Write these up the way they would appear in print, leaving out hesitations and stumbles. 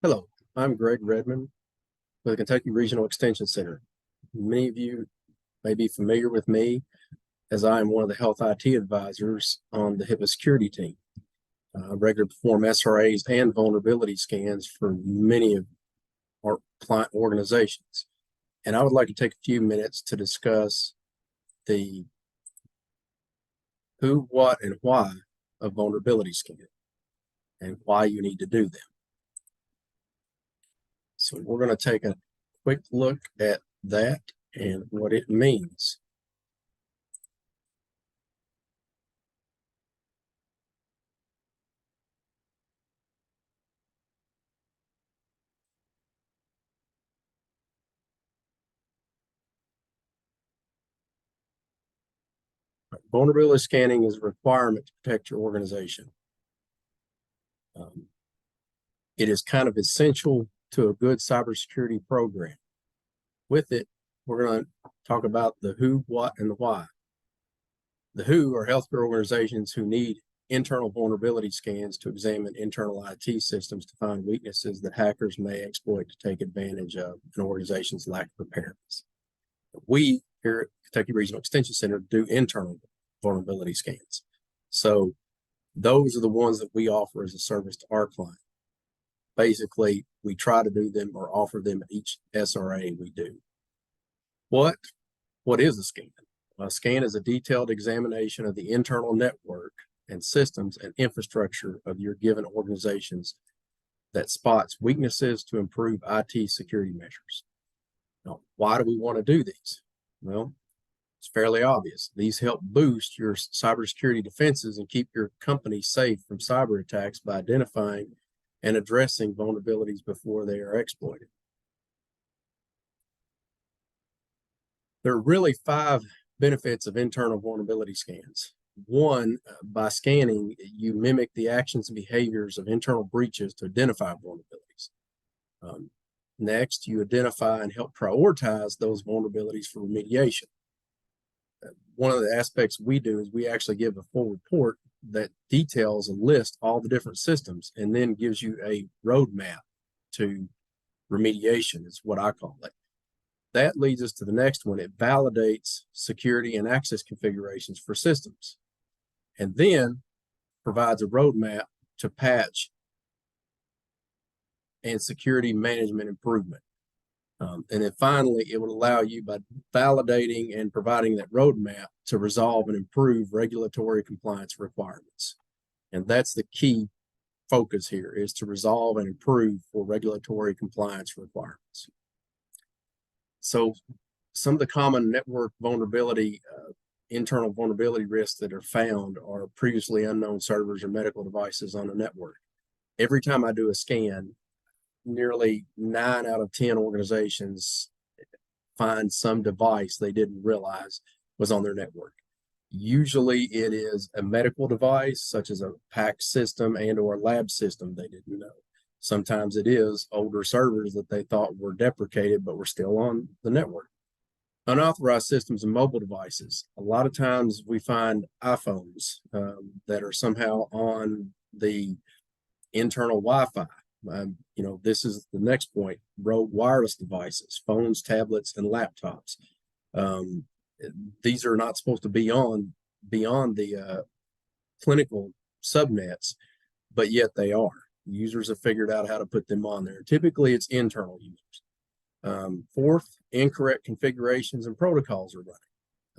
Hello, I'm Greg Redmon with the Kentucky Regional Extension Center. Many of you may be familiar with me as I am one of the health IT advisors on the HIPAA security team. I regularly perform SRAs and vulnerability scans for many of our client organizations. And I would like to take a few minutes to discuss the who, what, and why of vulnerability scanning and why you need to do them. So we're going to take a quick look at that and what it means. Vulnerability scanning is a requirement to protect your organization. It is kind of essential to a good cybersecurity program. With it, we're going to talk about the who, what, and the why. The who are healthcare organizations who need internal vulnerability scans to examine internal IT systems to find weaknesses that hackers may exploit to take advantage of an organization's lack of preparedness. We here at Kentucky Regional Extension Center do internal vulnerability scans. So those are the ones that we offer as a service to our client. Basically, we try to do them or offer them at each SRA we do. What is a scan? A scan is a detailed examination of the internal network and systems and infrastructure of your given organizations that spots weaknesses to improve IT security measures. Now, why do we want to do these? Well, it's fairly obvious. These help boost your cybersecurity defenses and keep your company safe from cyber attacks by identifying and addressing vulnerabilities before they are exploited. There are really 5 benefits of internal vulnerability scans. One, by scanning, you mimic the actions and behaviors of internal breaches to identify vulnerabilities. Next, you identify and help prioritize those vulnerabilities for remediation. One of the aspects we do is we actually give a full report that details and lists all the different systems and then gives you a roadmap to remediation, is what I call it. That leads us to the next one. It validates security and access configurations for systems and then provides a roadmap to patch and security management improvement. And then finally, it will allow you, by validating and providing that roadmap, to resolve and improve regulatory compliance requirements. And that's the key focus here, is to resolve and improve for regulatory compliance requirements. So some of the common network vulnerability, internal vulnerability risks that are found are previously unknown servers or medical devices on a network. Every time I do a scan, nearly 9 out of 10 organizations find some device they didn't realize was on their network. Usually it is a medical device, such as a PAC system and or a lab system they didn't know. Sometimes it is older servers that they thought were deprecated, but were still on the network. Unauthorized systems and mobile devices. A lot of times we find iPhones that are somehow on the internal Wi-Fi. This is the next point: rogue wireless devices, phones, tablets, and laptops. These are not supposed to be beyond the clinical subnets, but yet they are. Users have figured out how to put them on there. Typically, it's internal users. Fourth, incorrect configurations and protocols are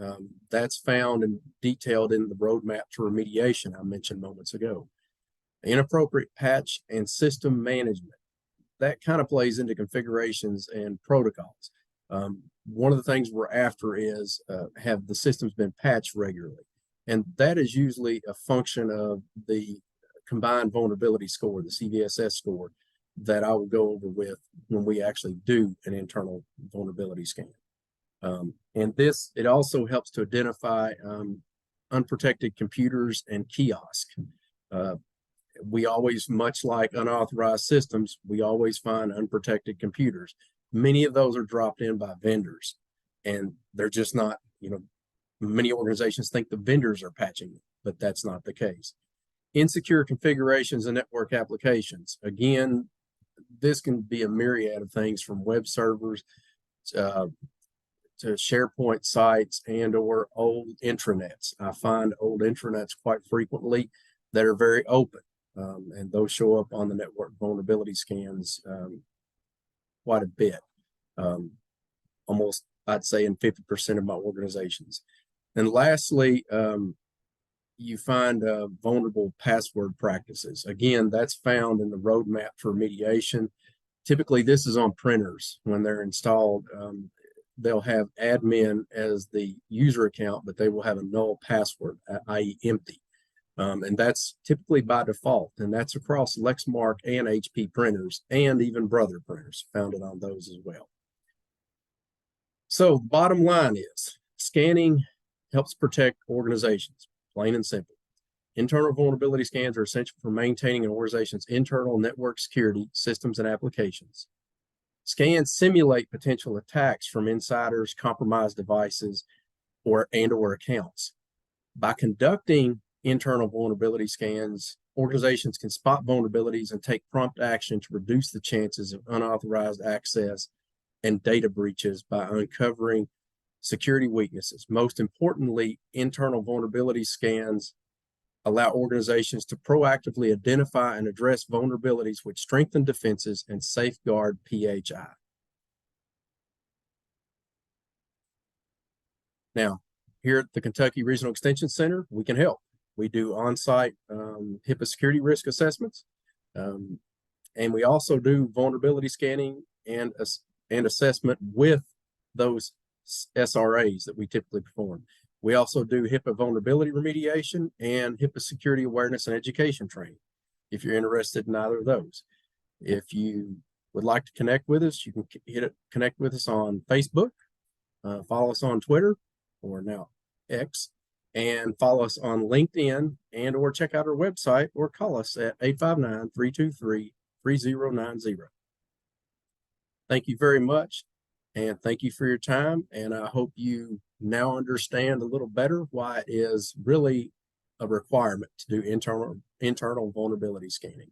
running. That's found and detailed in the roadmap to remediation I mentioned moments ago. Inappropriate patch and system management. That kind of plays into configurations and protocols. One of the things we're after is have the systems been patched regularly? And that is usually a function of the combined vulnerability score, the CVSS score, that I will go over with when we actually do an internal vulnerability scan. And it also helps to identify unprotected computers and kiosks. We always, much like unauthorized systems, we always find unprotected computers. Many of those are dropped in by vendors, and they're just not, many organizations think the vendors are patching them, but that's not the case. Insecure configurations and network applications. Again, this can be a myriad of things from web servers to SharePoint sites and or old intranets. I find old intranets quite frequently that are very open, and those show up on the network vulnerability scans quite a bit, almost I'd say in 50% of my organizations. And lastly, you find vulnerable password practices. Again, that's found in the roadmap for remediation. Typically, this is on printers when they're installed. They'll have admin as the user account, but they will have a null password, i.e. empty. And that's typically by default, and that's across Lexmark and HP printers, and even Brother printers, founded on those as well. So bottom line is, scanning helps protect organizations, plain and simple. Internal vulnerability scans are essential for maintaining an organization's internal network security systems and applications. Scans simulate potential attacks from insiders, compromised devices, or accounts. By conducting internal vulnerability scans, organizations can spot vulnerabilities and take prompt action to reduce the chances of unauthorized access and data breaches by uncovering security weaknesses. Most importantly, internal vulnerability scans allow organizations to proactively identify and address vulnerabilities which strengthen defenses and safeguard PHI. Now, here at the Kentucky Regional Extension Center, we can help. We do on-site HIPAA security risk assessments, and we also do vulnerability scanning and assessment with those SRAs that we typically perform. We also do HIPAA vulnerability remediation and HIPAA security awareness and education training, if you're interested in either of those. If you would like to connect with us, you can connect with us on Facebook, follow us on Twitter, or now X, and follow us on LinkedIn, and or check out our website or call us at 859-323-3090. Thank you very much, and thank you for your time, and I hope you now understand a little better why it is really a requirement to do internal vulnerability scanning.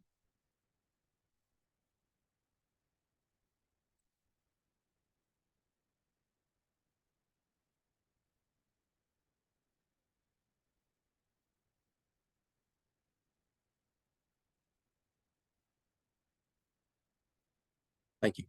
Thank you.